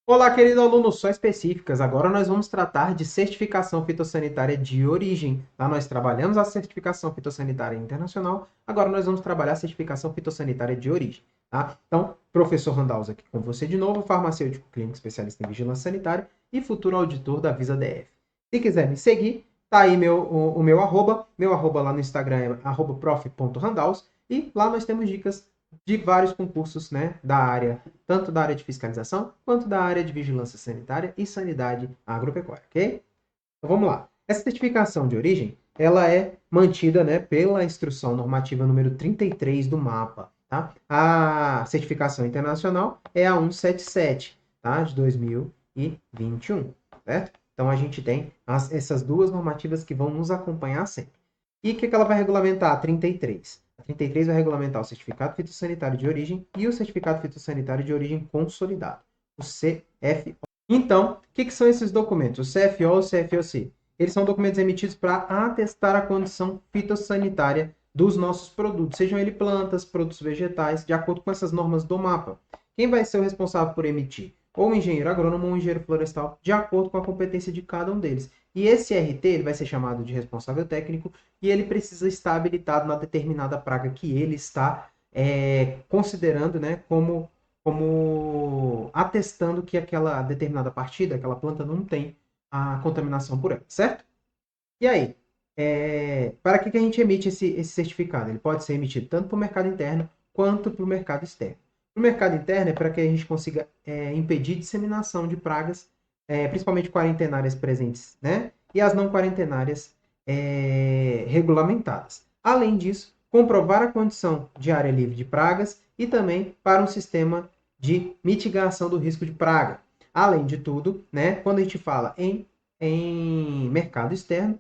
Olá, querido aluno, só específicas. Agora nós vamos tratar de certificação fitossanitária de origem. Lá nós trabalhamos a certificação fitossanitária internacional, agora nós vamos trabalhar a certificação fitossanitária de origem, tá? Então, professor Randalls aqui com você de novo, farmacêutico clínico especialista em vigilância sanitária e futuro auditor da Visa DF. Se quiser me seguir, tá aí o meu arroba lá no Instagram é @prof.randalls e lá nós temos dicas de vários concursos, né, da área, tanto da área de fiscalização quanto da área de vigilância sanitária e sanidade agropecuária, ok? Então vamos lá. Essa certificação de origem, ela é mantida, né, pela instrução normativa número 33 do MAPA, tá? A certificação internacional é a 177, tá, de 2021, certo? Então a gente tem essas duas normativas que vão nos acompanhar sempre. E o que ela vai regulamentar? A 33. A 33 vai regulamentar o certificado fitossanitário de origem e o certificado fitossanitário de origem consolidado, o CFO. Então, o que são esses documentos? O CFO e o CFOC? Eles são documentos emitidos para atestar a condição fitossanitária dos nossos produtos, sejam eles plantas, produtos vegetais, de acordo com essas normas do mapa. Quem vai ser o responsável por emitir? Ou o engenheiro agrônomo ou o engenheiro florestal, de acordo com a competência de cada um deles. E esse RT ele vai ser chamado de responsável técnico e ele precisa estar habilitado na determinada praga que ele está considerando, né, como atestando que aquela determinada partida, aquela planta não tem a contaminação por ela, certo? E aí, para que a gente emite esse certificado? Ele pode ser emitido tanto para o mercado interno quanto para o mercado externo. Para o mercado interno é para que a gente consiga impedir disseminação de pragas, principalmente quarentenárias presentes, né? E as não quarentenárias regulamentadas. Além disso, comprovar a condição de área livre de pragas e também para um sistema de mitigação do risco de praga. Além de tudo, né, quando a gente fala em mercado externo,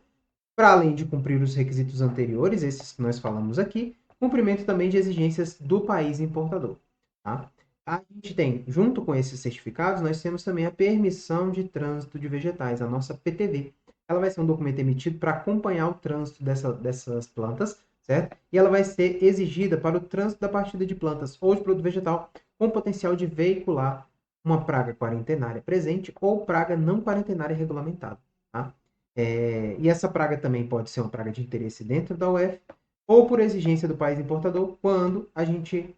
para além de cumprir os requisitos anteriores, esses que nós falamos aqui, cumprimento também de exigências do país importador. Tá? A gente tem, junto com esses certificados, nós temos também a permissão de trânsito de vegetais, a nossa PTV. Ela vai ser um documento emitido para acompanhar o trânsito dessas plantas, certo? E ela vai ser exigida para o trânsito da partida de plantas ou de produto vegetal com potencial de veicular uma praga quarentenária presente ou praga não quarentenária regulamentada. Tá? E essa praga também pode ser uma praga de interesse dentro da UF ou por exigência do país importador,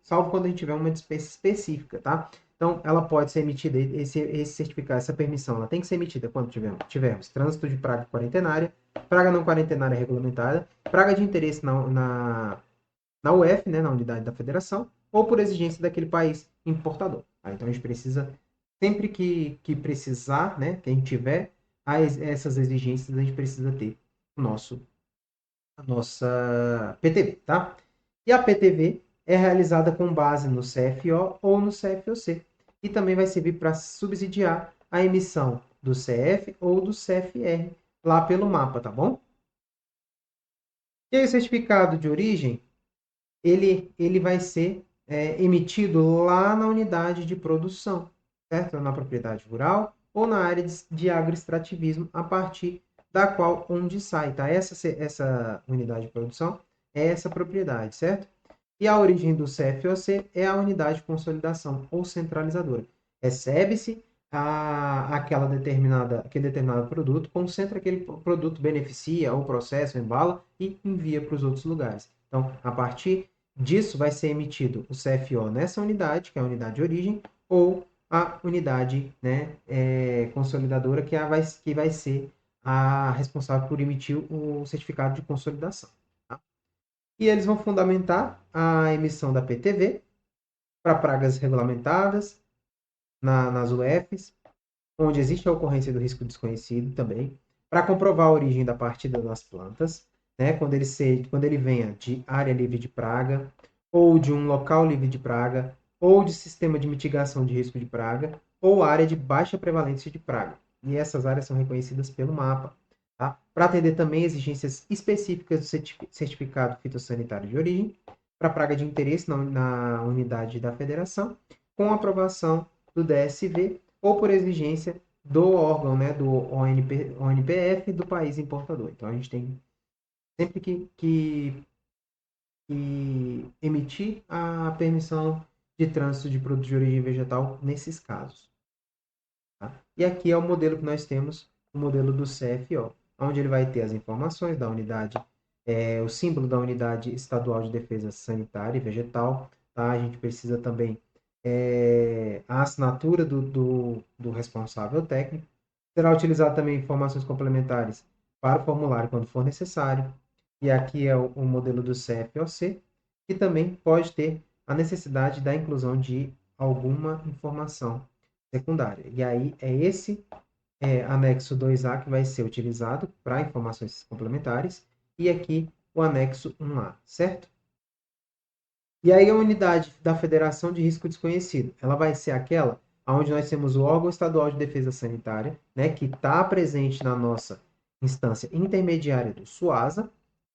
salvo quando a gente tiver uma espécie específica, tá? Então, ela pode ser emitida, esse certificado, essa permissão, ela tem que ser emitida quando tivermos trânsito de praga quarentenária, praga não quarentenária regulamentada, praga de interesse na UF, né, na unidade da federação, ou por exigência daquele país importador. Tá? Então, a gente precisa, sempre que precisar, né, que a gente tiver essas exigências, a gente precisa ter a nossa PTV, tá? E a PTV é realizada com base no CFO ou no CFOC. E também vai servir para subsidiar a emissão do CF ou do CFR lá pelo mapa, tá bom? E aí, o certificado de origem, ele vai ser emitido lá na unidade de produção, certo? Na propriedade rural ou na área de agroextrativismo, a partir da qual onde sai, tá? Essa unidade de produção é essa propriedade, certo? E a origem do CFOC é a unidade de consolidação ou centralizadora. Recebe-se aquele determinado produto, concentra aquele produto, beneficia ou processa, ou embala e envia para os outros lugares. Então, a partir disso vai ser emitido o CFO nessa unidade, que é a unidade de origem, ou a unidade, né, consolidadora, que vai ser a responsável por emitir o certificado de consolidação. Tá? E eles vão fundamentar a emissão da PTV para pragas regulamentadas nas UFs, onde existe a ocorrência do risco desconhecido também, para comprovar a origem da partida das plantas, né, quando ele venha de área livre de praga, ou de um local livre de praga, ou de sistema de mitigação de risco de praga, ou área de baixa prevalência de praga. E essas áreas são reconhecidas pelo mapa. Tá? Para atender também exigências específicas do certificado fitossanitário de origem, para praga de interesse na unidade da federação, com aprovação do DSV ou por exigência do órgão, né, do ONPF do país importador. Então, a gente tem sempre que emitir a permissão de trânsito de produtos de origem vegetal nesses casos. E aqui é o modelo que nós temos, o modelo do CFO, onde ele vai ter as informações da unidade, o símbolo da Unidade Estadual de Defesa Sanitária e Vegetal, tá? A gente precisa também a assinatura do responsável técnico. Será utilizado também informações complementares para o formulário quando for necessário. E aqui é o modelo do CFOC, que também pode ter a necessidade da inclusão de alguma informação secundária. E aí é esse anexo 2A que vai ser utilizado para informações complementares e aqui o anexo 1A, certo? E aí a unidade da Federação de Risco Desconhecido, ela vai ser aquela onde nós temos o órgão estadual de defesa sanitária, né, que está presente na nossa instância intermediária do SUASA,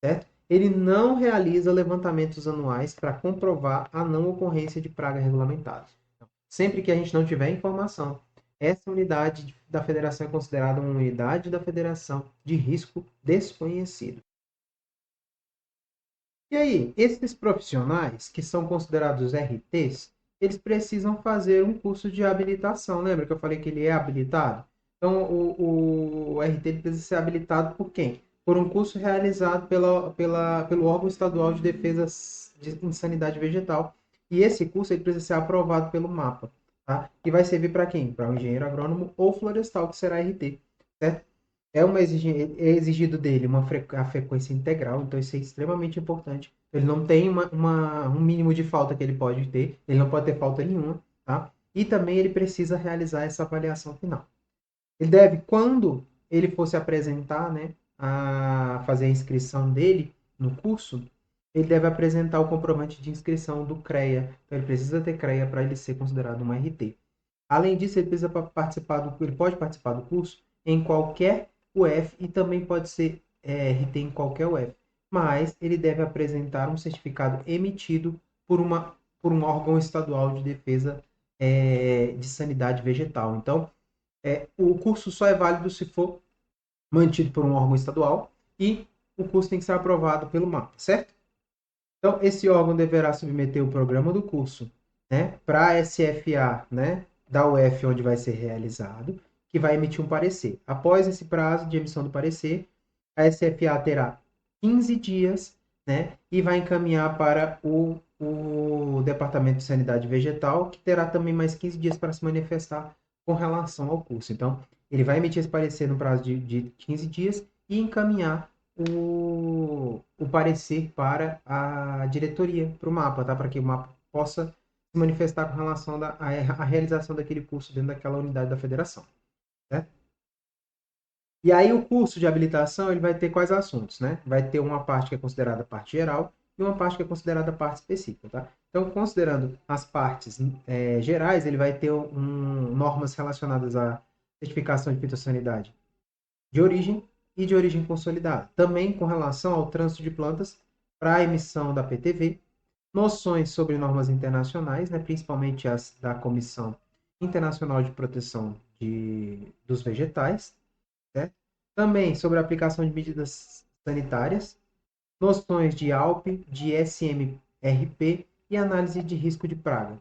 certo? Ele não realiza levantamentos anuais para comprovar a não ocorrência de praga regulamentada. Sempre que a gente não tiver informação, essa unidade da federação é considerada uma unidade da federação de risco desconhecido. E aí, esses profissionais que são considerados RTs, eles precisam fazer um curso de habilitação. Lembra que eu falei que ele é habilitado? Então, o RT ele precisa ser habilitado por quem? Por um curso realizado pelo órgão estadual de defesa em sanidade vegetal. E esse curso ele precisa ser aprovado pelo MAPA, tá? E vai servir para quem? Para o engenheiro agrônomo ou florestal, que será RT, certo? É exigido dele a frequência integral, então isso é extremamente importante. Ele não tem um mínimo de falta que ele pode ter, ele não pode ter falta nenhuma, tá? E também ele precisa realizar essa avaliação final. Ele deve, quando ele for se apresentar, né, a fazer a inscrição dele no curso, ele deve apresentar o comprovante de inscrição do CREA. Então ele precisa ter CREA para ele ser considerado um RT. Além disso, ele precisa ele pode participar do curso em qualquer UF e também pode ser RT em qualquer UF, mas ele deve apresentar um certificado emitido por um órgão estadual de defesa de sanidade vegetal. Então, o curso só é válido se for mantido por um órgão estadual e o curso tem que ser aprovado pelo MAPA, certo? Então, esse órgão deverá submeter o programa do curso, né, para a SFA, né, da UF, onde vai ser realizado, que vai emitir um parecer. Após esse prazo de emissão do parecer, a SFA terá 15 dias, né, e vai encaminhar para o Departamento de Sanidade Vegetal, que terá também mais 15 dias para se manifestar com relação ao curso. Então, ele vai emitir esse parecer no prazo de 15 dias e encaminhar o parecer para a diretoria, para o mapa, tá? Para que o mapa possa se manifestar com relação à realização daquele curso dentro daquela unidade da federação, né? E aí o curso de habilitação ele vai ter quais assuntos, né? Vai ter uma parte que é considerada parte geral e uma parte que é considerada parte específica, tá? Então, considerando as partes gerais, ele vai ter normas relacionadas à certificação de fitossanidade de origem e de origem consolidada. Também com relação ao trânsito de plantas para a emissão da PTV, noções sobre normas internacionais, né, principalmente as da Comissão Internacional de Proteção dos Vegetais, certo? Também sobre a aplicação de medidas sanitárias, noções de ALP, de SMRP e análise de risco de praga.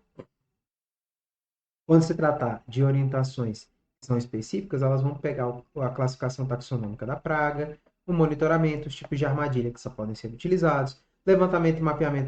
Quando se tratar de orientações que são específicas, elas vão pegar a classificação taxonômica da praga, o monitoramento, os tipos de armadilha que só podem ser utilizados, levantamento e mapeamento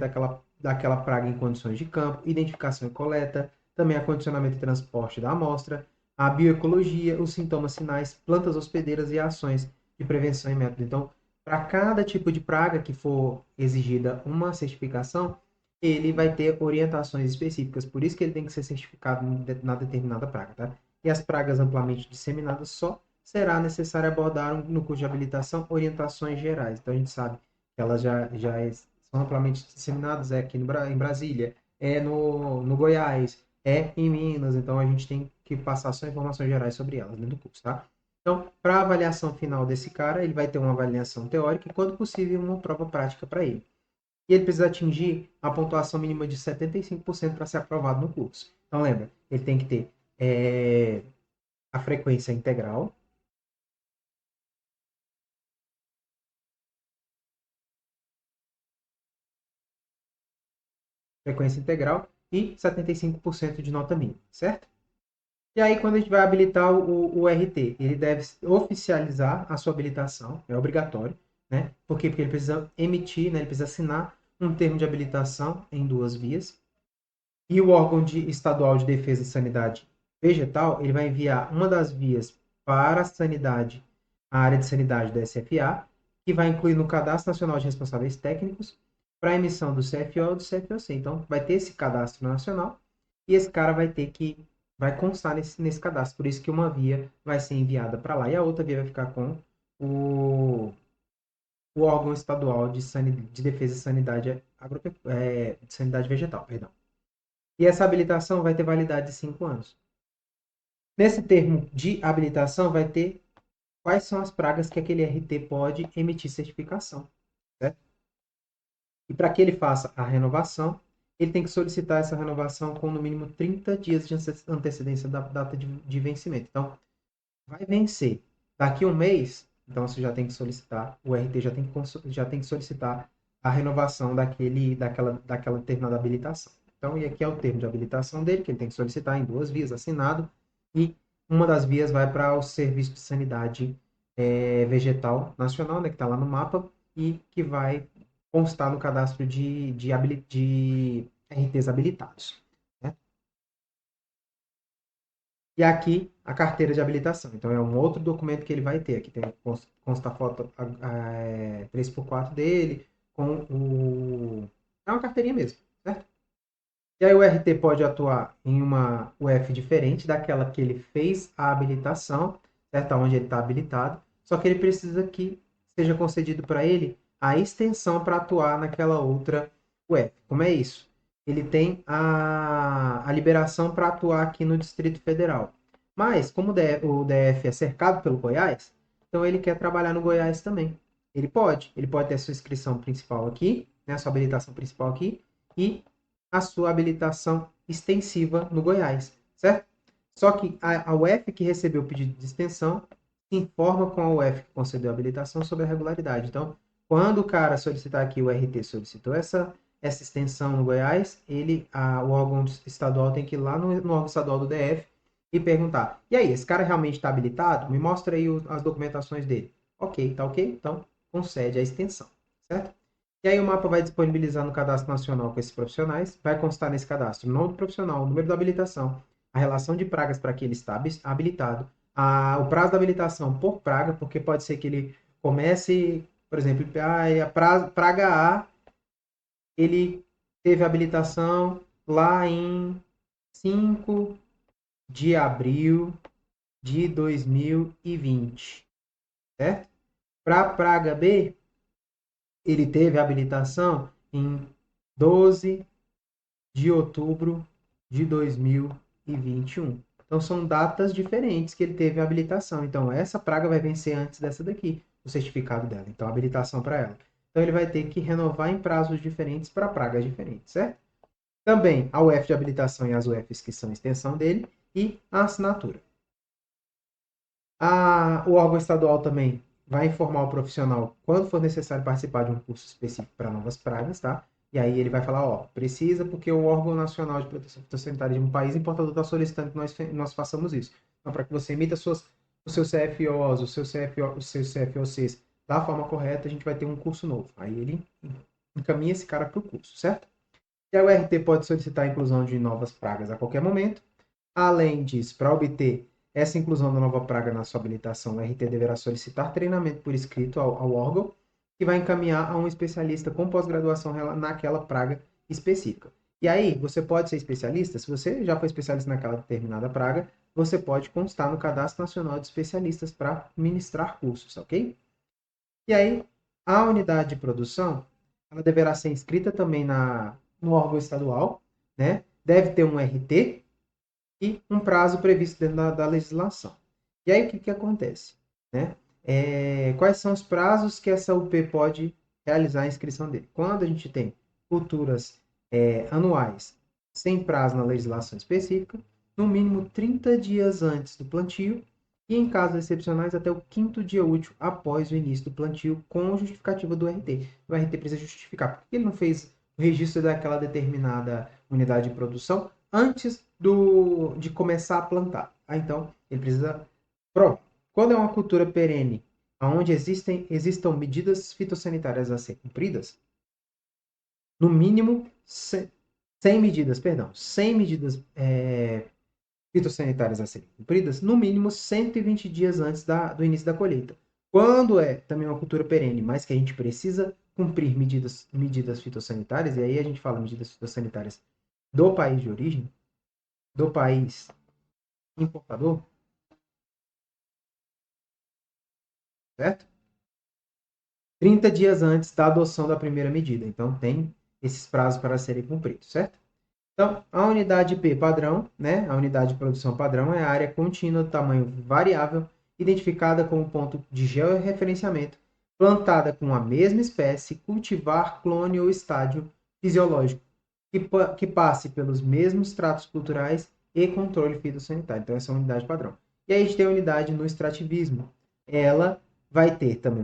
daquela praga em condições de campo, identificação e coleta, também acondicionamento e transporte da amostra, a bioecologia, os sintomas, sinais, plantas hospedeiras e ações de prevenção e método. Então, para cada tipo de praga que for exigida uma certificação, ele vai ter orientações específicas, por isso que ele tem que ser certificado na determinada praga, tá? E as pragas amplamente disseminadas só será necessário abordar no curso de habilitação orientações gerais. Então a gente sabe que elas já são amplamente disseminadas aqui em Brasília, no Goiás, em Minas, então a gente tem que passar só informações gerais sobre elas dentro do curso, tá? Então, para a avaliação final desse cara, ele vai ter uma avaliação teórica e, quando possível, uma prova prática para ele. E ele precisa atingir a pontuação mínima de 75% para ser aprovado no curso. Então, lembra, ele tem que ter a frequência integral, e 75% de nota mínima, certo? E aí, quando a gente vai habilitar o RT, ele deve oficializar a sua habilitação, é obrigatório, né? Por quê? Porque ele precisa emitir, né? Ele precisa assinar um termo de habilitação em 2 vias. E o órgão estadual de defesa e sanidade vegetal, ele vai enviar uma das vias para a sanidade, a área de sanidade da SFA, que vai incluir no Cadastro Nacional de Responsáveis Técnicos, para a emissão do CFO e do CFOC. Então, vai ter esse cadastro nacional e esse cara vai constar nesse cadastro. Por isso que uma via vai ser enviada para lá e a outra via vai ficar com o, o órgão estadual de defesa e sanidade, de sanidade vegetal, perdão. E essa habilitação vai ter validade de 5 anos. Nesse termo de habilitação, vai ter quais são as pragas que aquele RT pode emitir certificação. Certo? E para que ele faça a renovação, ele tem que solicitar essa renovação com no mínimo 30 dias de antecedência da data de vencimento. Então, vai vencer daqui a um mês, então você já tem que solicitar, o RT já tem que solicitar a renovação daquela determinada habilitação. Então, e aqui é o termo de habilitação dele, que ele tem que solicitar em 2 vias, assinado, e uma das vias vai para o Serviço de Sanidade Vegetal Nacional, né, que está lá no mapa, e que vai constar no cadastro de RTs habilitados. Né? E aqui a carteira de habilitação. Então é um outro documento que ele vai ter. Aqui tem consta a foto 3x4 dele, com o. É uma carteirinha mesmo, certo? E aí o RT pode atuar em uma UF diferente daquela que ele fez a habilitação, certo? Onde ele está habilitado. Só que ele precisa que seja concedido para ele a extensão para atuar naquela outra UF. Como é isso? Ele tem a liberação para atuar aqui no Distrito Federal. Mas, como o DF é cercado pelo Goiás, então ele quer trabalhar no Goiás também. Ele pode ter a sua inscrição principal aqui, né, a sua habilitação principal aqui, e a sua habilitação extensiva no Goiás, certo? Só que a UF que recebeu o pedido de extensão se informa com a UF que concedeu a habilitação sobre a regularidade. Então, quando o cara solicitar aqui, o RT solicitou essa extensão no Goiás, o órgão estadual tem que ir lá no órgão estadual do DF e perguntar: e aí, esse cara realmente está habilitado? Me mostra aí as documentações dele. Ok, tá ok? Então, concede a extensão, certo? E aí o mapa vai disponibilizar no cadastro nacional com esses profissionais, vai constar nesse cadastro o nome do profissional, o número da habilitação, a relação de pragas para que ele está habilitado, o prazo da habilitação por praga, porque pode ser que ele comece, por exemplo, a praga A, ele teve habilitação lá em 5 de abril de 2020, certo? Para a praga B, ele teve habilitação em 12 de outubro de 2021. Então, são datas diferentes que ele teve a habilitação. Então, essa praga vai vencer antes dessa daqui, o certificado dela. Então, a habilitação para ela. Então, ele vai ter que renovar em prazos diferentes para pragas diferentes, certo? Também a UF de habilitação e as UFs que são extensão dele e a assinatura. O órgão estadual também vai informar o profissional quando for necessário participar de um curso específico para novas pragas, tá? E aí ele vai falar, ó, precisa porque o órgão nacional de proteção fitossanitária de um país importador está solicitando que nós façamos isso. Então, para que você emita os seus CFOs, os seus CFOCs da forma correta, a gente vai ter um curso novo. Aí ele encaminha esse cara para o curso, certo? E aí o RT pode solicitar a inclusão de novas pragas a qualquer momento. Além disso, para obter essa inclusão da nova praga na sua habilitação, o RT deverá solicitar treinamento por escrito ao órgão, que vai encaminhar a um especialista com pós-graduação naquela praga específica. E aí, você pode ser especialista, se você já foi especialista naquela determinada praga, você pode constar no Cadastro Nacional de Especialistas para ministrar cursos, ok? E aí, a unidade de produção, ela deverá ser inscrita também no órgão estadual, né? Deve ter um RT, e um prazo previsto dentro da legislação. E aí o que acontece? Né? Quais são os prazos que essa UP pode realizar a inscrição dele? Quando a gente tem culturas anuais sem prazo na legislação específica, no mínimo 30 dias antes do plantio e, em casos excepcionais, até o 5º dia útil após o início do plantio, com justificativa do RT. O RT precisa justificar por que ele não fez o registro daquela determinada unidade de produção antes de começar a plantar. Então, ele precisa provar. Quando é uma cultura perene, onde existam medidas fitossanitárias a ser cumpridas, no mínimo 100 medidas, perdão, 100 medidas fitossanitárias a serem cumpridas, no mínimo 120 dias antes do início da colheita. Quando é também uma cultura perene, mas que a gente precisa cumprir medidas fitossanitárias, e aí a gente fala medidas fitossanitárias do país de origem, do país importador, certo? 30 dias antes da adoção da primeira medida. Então, tem esses prazos para serem cumpridos, certo? Então, a unidade P padrão, né, a unidade de produção padrão é a área contínua de tamanho variável, identificada como ponto de georreferenciamento, plantada com a mesma espécie, cultivar, clone ou estádio fisiológico, que passe pelos mesmos tratos culturais e controle fitossanitário. Então, essa é a unidade padrão. E aí a gente tem a unidade no extrativismo. Ela vai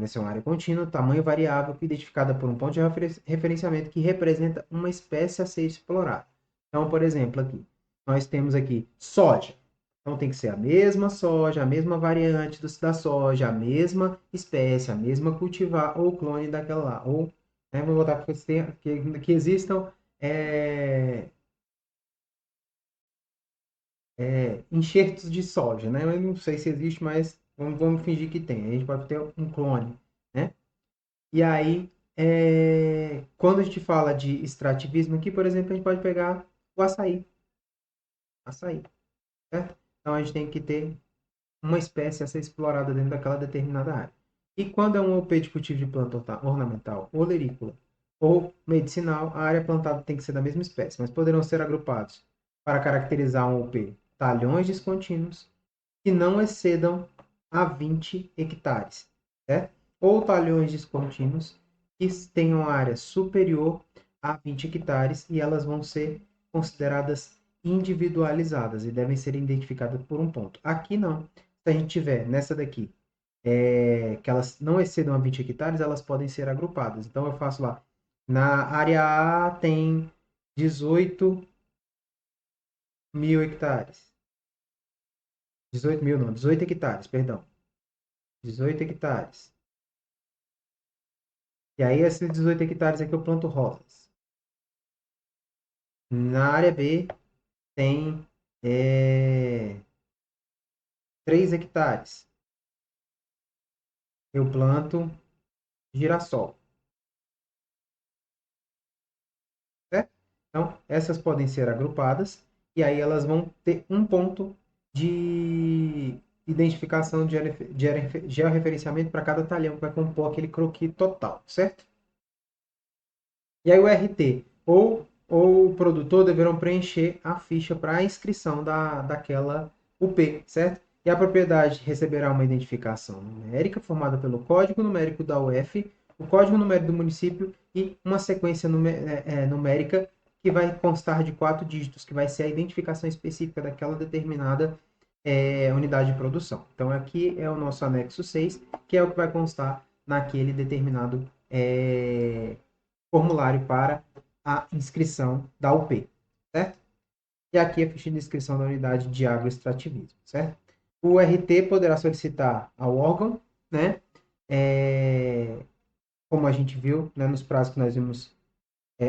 ser uma área contínua, tamanho variável, identificada por um ponto de referenciamento que representa uma espécie a ser explorada. Então, por exemplo, aqui, nós temos aqui soja. Então, tem que ser a mesma soja, a mesma variante da soja, a mesma espécie, a mesma cultivar ou clone daquela lá. Ou, né, vou botar que existam enxertos de soja, né? Eu não sei se existe, mas vamos fingir que tem. A gente pode ter um clone, né? E aí, quando a gente fala de extrativismo aqui, por exemplo, a gente pode pegar o açaí, certo? Então, a gente tem que ter uma espécie a ser explorada dentro daquela determinada área. E quando é um OP de cultivo de planta ornamental, olerícola ou medicinal, a área plantada tem que ser da mesma espécie, mas poderão ser agrupados para caracterizar um OP talhões descontínuos que não excedam a 20 hectares, certo? Ou talhões descontínuos que tenham área superior a 20 hectares e elas vão ser consideradas individualizadas e devem ser identificadas por um ponto. Aqui não. Se a gente tiver nessa daqui, que elas não excedam a 20 hectares, elas podem ser agrupadas. Então, eu faço lá. Na área A tem 18 mil hectares. 18 mil não, 18 hectares, perdão. 18 hectares. E aí, esses 18 hectares aqui eu planto rosas. Na área B tem 3 hectares. Eu planto girassol. Certo? Então, essas podem ser agrupadas e aí elas vão ter um ponto de identificação de georreferenciamento para cada talhão que vai compor aquele croquis total, certo? E aí o RT ou o produtor deverão preencher a ficha para a inscrição daquela UP, certo? E a propriedade receberá uma identificação numérica formada pelo código numérico da UF, o código numérico do município e uma sequência numérica que vai constar de 4 dígitos, que vai ser a identificação específica daquela determinada unidade de produção. Então, aqui é o nosso anexo 6, que é o que vai constar naquele determinado formulário para a inscrição da UP, certo? E aqui a ficha de inscrição da unidade de agroextrativismo, certo? O RT poderá solicitar ao órgão, né? Como a gente viu, né, nos prazos que nós vimos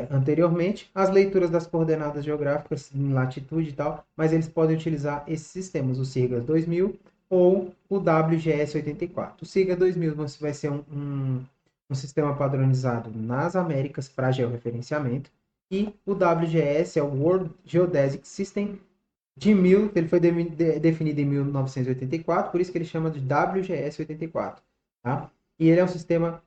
anteriormente, as leituras das coordenadas geográficas em latitude e tal, mas eles podem utilizar esses sistemas, o SIGAS 2000 ou o WGS 84. O SIGA 2000 vai ser um sistema padronizado nas Américas para georreferenciamento, e o WGS é o World Geodesic System ele foi definido em 1984, por isso que ele chama de WGS 84, tá? E ele é um sistema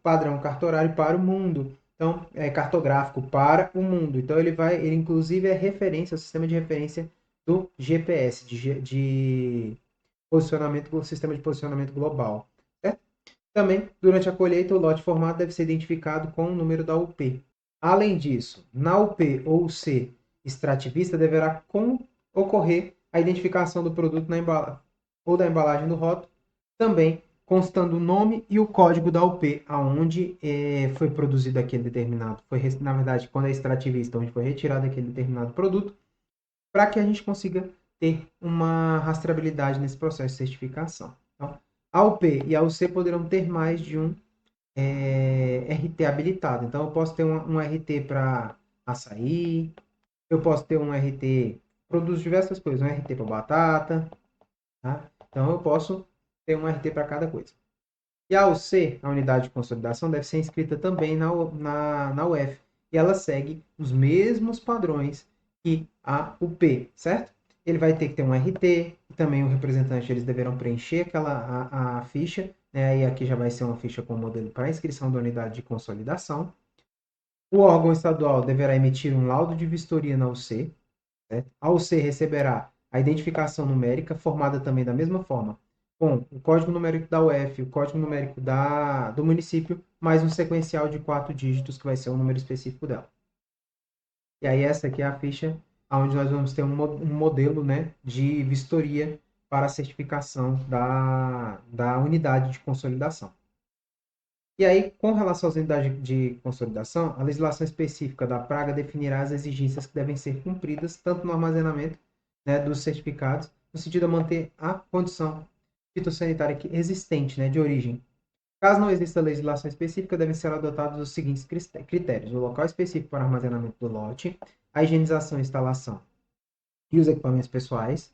padrão cartorário para o mundo, então é cartográfico para o mundo. Então ele inclusive é referência, o sistema de referência do GPS, de posicionamento, sistema de posicionamento global. Certo? Também, durante a colheita, o lote formado deve ser identificado com o número da UP. Além disso, na UP ou C extrativista deverá ocorrer a identificação do produto ou da embalagem do rótulo, também constando o nome e o código da UP, aonde foi produzido aquele determinado, na verdade, quando é extrativista, onde foi retirado aquele determinado produto, para que a gente consiga ter uma rastreabilidade nesse processo de certificação. Então, a UP e a UC poderão ter mais de um RT habilitado. Então, eu posso ter um RT para açaí, eu posso ter um RT, produz diversas coisas, um RT para batata, tá? Então, eu posso ter um RT para cada coisa. E a UC, a unidade de consolidação, deve ser inscrita também na UF. E ela segue os mesmos padrões que a UP, certo? Ele vai ter que ter um RT, e também o representante, eles deverão preencher a ficha, né? E aqui já vai ser uma ficha com modelo para inscrição da unidade de consolidação. O órgão estadual deverá emitir um laudo de vistoria na UC, certo? A UC receberá a identificação numérica, formada também da mesma forma, com o código numérico da UF, o código numérico do município, mais um sequencial de 4 dígitos, que vai ser o número específico dela. E aí essa aqui é a ficha onde nós vamos ter um modelo, né, de vistoria para a certificação da unidade de consolidação. E aí, com relação às unidades de consolidação, a legislação específica da praga definirá as exigências que devem ser cumpridas, tanto no armazenamento, né, dos certificados, no sentido de manter a condição fitossanitária existente, né, de origem. Caso não exista legislação específica, devem ser adotados os seguintes critérios: o local específico para armazenamento do lote, a higienização, instalação e os equipamentos pessoais,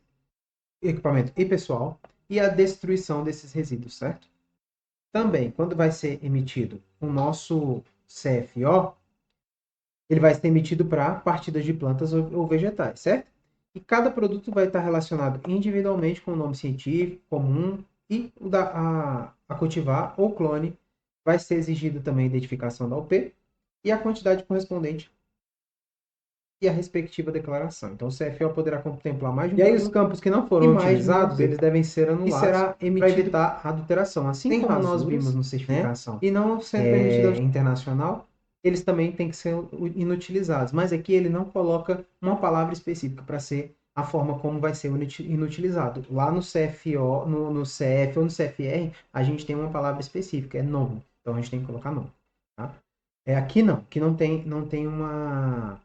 equipamento e pessoal, e a destruição desses resíduos, certo? Também, quando vai ser emitido o nosso CFO, ele vai ser emitido para partidas de plantas ou vegetais, certo? E cada produto vai estar relacionado individualmente com o nome científico, comum, e o a cultivar ou clone vai ser exigido também a identificação da UP e a quantidade correspondente e a respectiva declaração. Então, o CFO poderá contemplar mais de um. E aí, os campos que não foram utilizados, eles devem ser anulados, e será emitido para evitar a adulteração. Assim como nós vimos no certificação, né? E não sendo permitido internacional, eles também têm que ser inutilizados. Mas aqui ele não coloca uma palavra específica para ser a forma como vai ser inutilizado. Lá no CFO, no CF ou no CFR, a gente tem uma palavra específica, é não. Então a gente tem que colocar não. Tá? Aqui não tem uma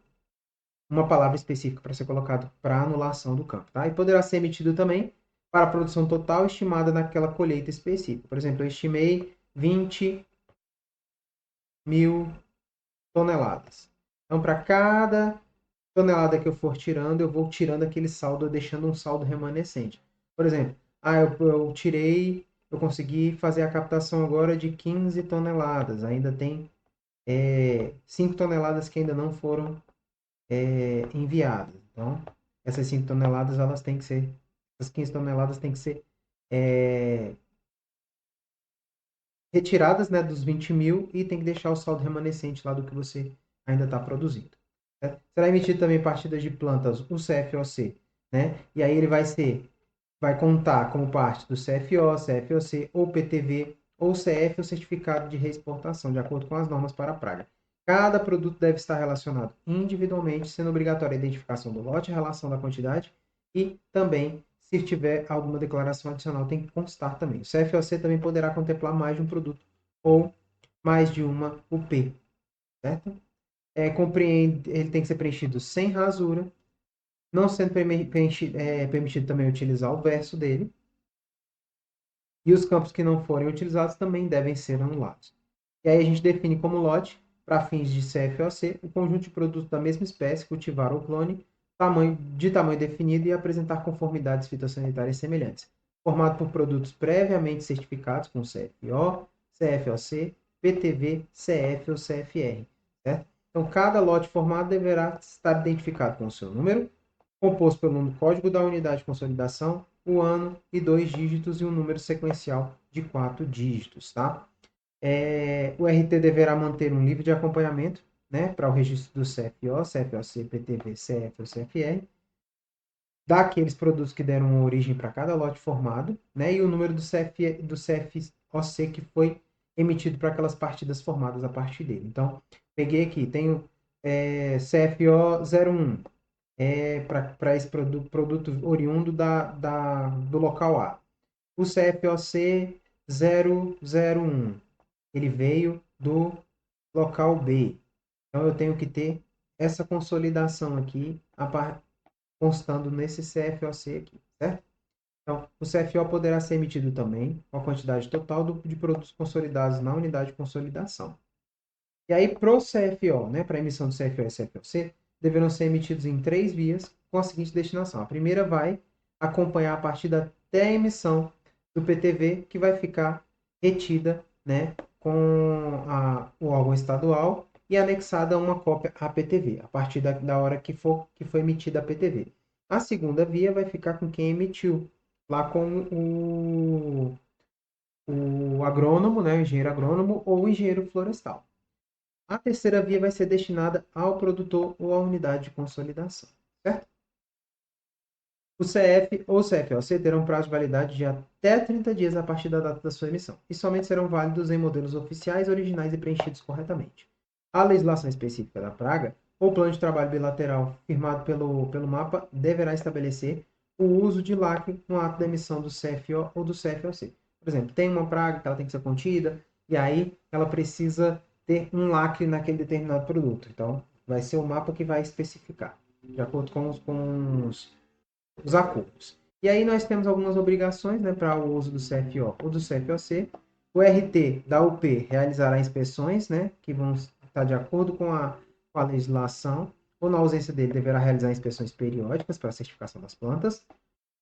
palavra específica para ser colocado para anulação do campo. Tá? E poderá ser emitido também para a produção total estimada naquela colheita específica. Por exemplo, eu estimei 20 mil toneladas. Então, para cada tonelada que eu for tirando, eu vou tirando aquele saldo, deixando um saldo remanescente. Por exemplo, eu consegui fazer a captação agora de 15 toneladas. Ainda tem 5 toneladas que ainda não foram enviadas. Então, essas 5 toneladas, elas têm que ser, essas 15 toneladas têm que ser retiradas, né, dos 20 mil e tem que deixar o saldo remanescente lá do que você ainda está produzindo. Certo? Será emitido também partidas de plantas, o CFOC, né? E aí ele vai contar como parte do CFO, CFOC ou PTV ou CF, o certificado de reexportação, de acordo com as normas para a praga. Cada produto deve estar relacionado individualmente, sendo obrigatória a identificação do lote, a relação da quantidade e também, se tiver alguma declaração adicional, tem que constar também. O CFOC também poderá contemplar mais de um produto ou mais de uma UP, certo? Ele tem que ser preenchido sem rasura, não sendo permitido também utilizar o verso dele, e os campos que não forem utilizados também devem ser anulados. E aí a gente define como lote, para fins de CFOC, o conjunto de produtos da mesma espécie, cultivar ou clone, de tamanho definido e apresentar conformidades fitossanitárias semelhantes, formado por produtos previamente certificados com CFO, CFOC, PTV, CF ou CFR. Certo? Então, cada lote formado deverá estar identificado com o seu número, composto pelo código da unidade de consolidação, o ano e 2 dígitos e um número sequencial de 4 dígitos. Tá? O RT deverá manter um livro de acompanhamento, né, para o registro do CFO, CFOC, PTV, CF ou CFR, daqueles produtos que deram origem para cada lote formado, né, e o número do CFOC que foi emitido para aquelas partidas formadas a partir dele. Então, peguei aqui, tenho CFO 01, para esse produto oriundo do local A. O CFOC 001, ele veio do local B. Então, eu tenho que ter essa consolidação aqui constando nesse CFOC aqui, certo? Então, o CFO poderá ser emitido também com a quantidade total de produtos consolidados na unidade de consolidação. E aí, para o CFO, né, para a emissão do CFO e CFOC, deverão ser emitidos em 3 vias com a seguinte destinação. A primeira vai acompanhar a partida até a emissão do PTV, que vai ficar retida, né, com o órgão estadual e anexada uma cópia à PTV, a partir da hora que foi emitida a PTV. A segunda via vai ficar com quem emitiu, lá com o agrônomo, né, o engenheiro agrônomo ou o engenheiro florestal. A terceira via vai ser destinada ao produtor ou à unidade de consolidação, certo? O CF ou CFOC terão prazo de validade de até 30 dias a partir da data da sua emissão, e somente serão válidos em modelos oficiais, originais e preenchidos corretamente. A legislação específica da praga ou plano de trabalho bilateral firmado pelo MAPA deverá estabelecer o uso de lacre no ato da emissão do CFO ou do CFOC. Por exemplo, tem uma praga que ela tem que ser contida, e aí ela precisa ter um lacre naquele determinado produto. Então, vai ser o MAPA que vai especificar, de acordo com os acordos. E aí nós temos algumas obrigações, né, para o uso do CFO ou do CFOC. O RT da UP realizará inspeções, né, que vão estar de acordo com a legislação, ou na ausência dele, deverá realizar inspeções periódicas para a certificação das plantas.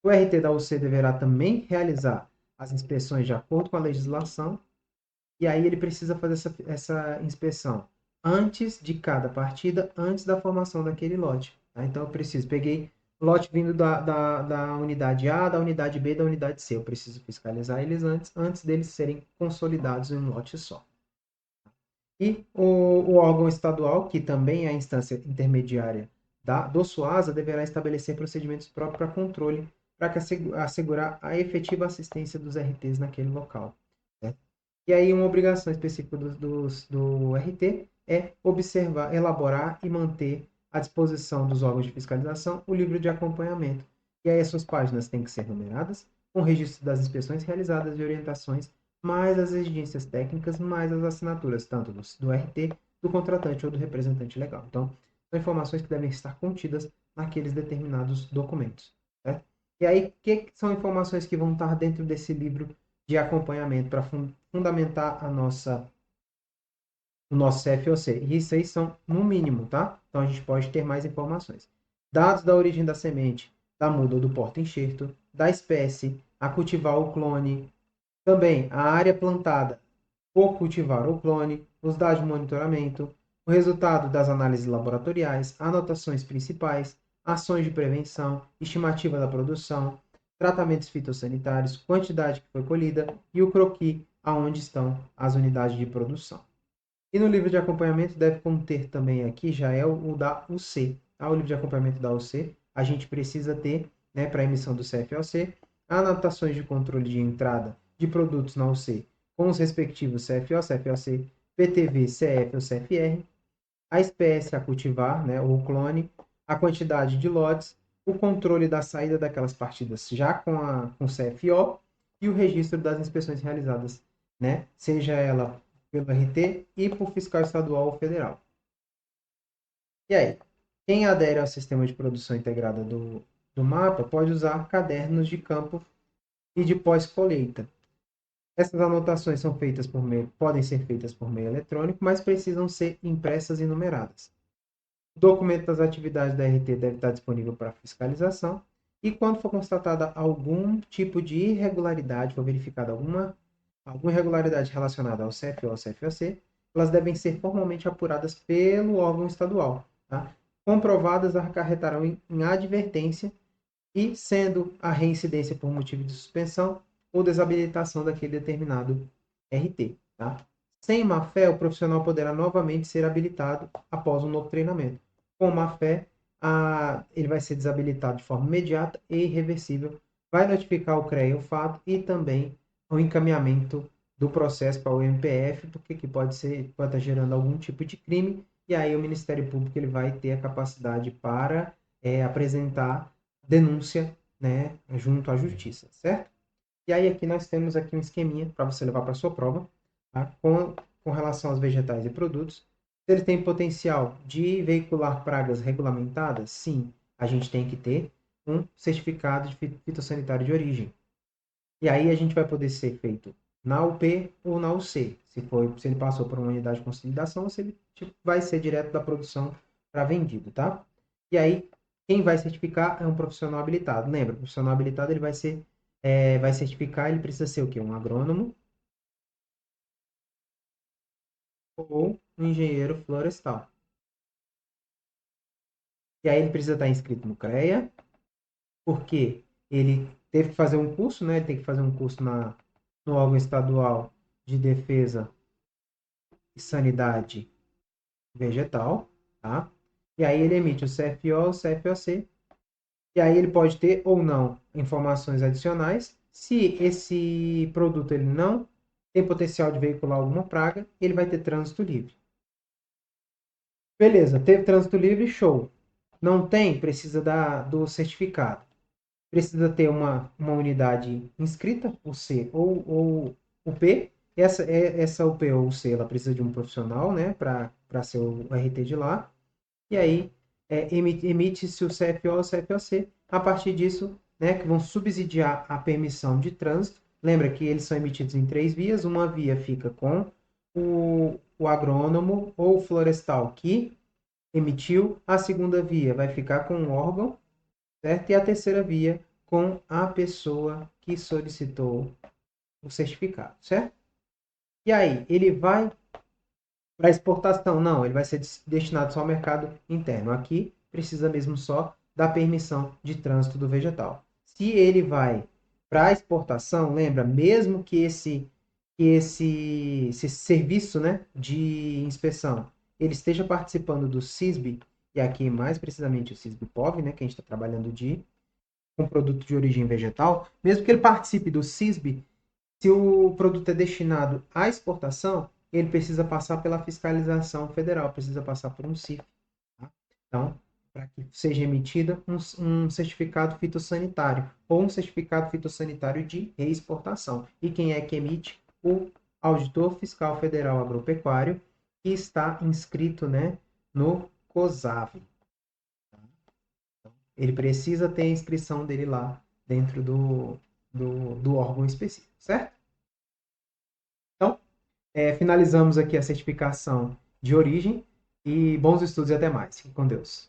O RT da UC deverá também realizar as inspeções de acordo com a legislação, e aí ele precisa fazer essa inspeção antes de cada partida, antes da formação daquele lote. Tá? Então eu preciso, peguei lote vindo da unidade A, da unidade B, da unidade C. Eu preciso fiscalizar eles antes deles serem consolidados em um lote só. E o órgão estadual, que também é a instância intermediária do SUASA, deverá estabelecer procedimentos próprios para controle, para assegurar a efetiva assistência dos RTs naquele local. Né? E aí, uma obrigação específica do RT é observar, elaborar e manter à disposição dos órgãos de fiscalização o livro de acompanhamento. E aí, as suas páginas têm que ser numeradas, com registro das inspeções realizadas e orientações, mais as exigências técnicas, mais as assinaturas, tanto do RT, do contratante ou do representante legal. Então, são informações que devem estar contidas naqueles determinados documentos. Certo? E aí, o que são informações que vão estar dentro desse livro de acompanhamento para fundamentar o nosso CFOC? E isso aí são no mínimo, tá? Então, a gente pode ter mais informações. Dados da origem da semente, da muda ou do porta-enxerto, da espécie, a cultivar o clone, também a área plantada por cultivar o clone, os dados de monitoramento, o resultado das análises laboratoriais, anotações principais, ações de prevenção, estimativa da produção, tratamentos fitossanitários, quantidade que foi colhida e o croquis aonde estão as unidades de produção. E no livro de acompanhamento deve conter também aqui, já é o da UC. Tá? O livro de acompanhamento da UC, a gente precisa ter, né, para a emissão do CFOC, anotações de controle de entrada de produtos na UC com os respectivos CFO, CFOC, PTV, CF ou CFR, a espécie a cultivar, né, ou clone, a quantidade de lotes, o controle da saída daquelas partidas já com CFO e o registro das inspeções realizadas, né, seja ela pelo RT e por fiscal estadual ou federal. E aí, quem adere ao sistema de produção integrada do MAPA pode usar cadernos de campo e de pós-colheita. Essas anotações podem ser feitas por meio eletrônico, mas precisam ser impressas e numeradas. O documento das atividades da RT deve estar disponível para fiscalização e quando for constatada algum tipo de irregularidade, for verificada alguma irregularidade relacionada ao CFO ou CFOC, elas devem ser formalmente apuradas pelo órgão estadual. Tá? Comprovadas, acarretarão em advertência e, sendo a reincidência por motivo de suspensão ou desabilitação daquele determinado RT. Tá? Sem má-fé, o profissional poderá novamente ser habilitado após um novo treinamento. Com má-fé, ele vai ser desabilitado de forma imediata e irreversível, vai notificar o CREA o fato e também o encaminhamento do processo para o MPF, porque que pode estar gerando algum tipo de crime, e aí o Ministério Público ele vai ter a capacidade para apresentar denúncia, né, junto à justiça, certo? E aí aqui nós temos aqui um esqueminha para você levar para sua prova, tá? com relação aos vegetais e produtos. Se ele tem potencial de veicular pragas regulamentadas, sim, a gente tem que ter um certificado de fitossanitário de origem. E aí a gente vai poder ser feito na UP ou na UC. Se ele passou por uma unidade de consolidação, ou se ele vai ser direto da produção para vendido, tá? E aí, quem vai certificar é um profissional habilitado. Lembra, o profissional habilitado ele vai certificar, ele precisa ser o quê? Um agrônomo ou um engenheiro florestal. E aí ele precisa estar inscrito no CREA, porque ele teve que fazer um curso, né? Ele tem que fazer um curso no órgão estadual de defesa e sanidade vegetal, tá? E aí ele emite o CFO, o CFOC, e aí ele pode ter ou não informações adicionais. Se esse produto ele não tem potencial de veicular alguma praga, ele vai ter trânsito livre. Beleza, teve trânsito livre, show. Não tem, precisa do certificado. Precisa ter uma unidade inscrita, o C ou o P. Essa UP ou o C, ela precisa de um profissional, né, para ser o RT de lá. E aí emite-se o CFO ou CFOC. A partir disso, né, que vão subsidiar a permissão de trânsito. Lembra que eles são emitidos em 3 vias. Uma via fica com o agrônomo ou florestal que emitiu. A segunda via vai ficar com o órgão, certo? E a terceira via com a pessoa que solicitou o certificado, certo? E aí, ele vai para exportação? Não, ele vai ser destinado só ao mercado interno. Aqui precisa mesmo só da permissão de trânsito do vegetal. Se ele vai para exportação, lembra, mesmo que esse serviço, né, de inspeção ele esteja participando do CISB, e aqui mais precisamente o CISB-POV, né, que a gente está trabalhando com produto de origem vegetal, mesmo que ele participe do CISB, se o produto é destinado à exportação, ele precisa passar pela fiscalização federal, precisa passar por um CIF. Tá? Então, para que seja emitido um certificado fitossanitário ou um certificado fitossanitário de reexportação. E quem é que emite? O Auditor Fiscal Federal Agropecuário, que está inscrito, né, no COSAV. Ele precisa ter a inscrição dele lá dentro do órgão específico, certo? Então, finalizamos aqui a certificação de origem e bons estudos e até mais. Fique com Deus.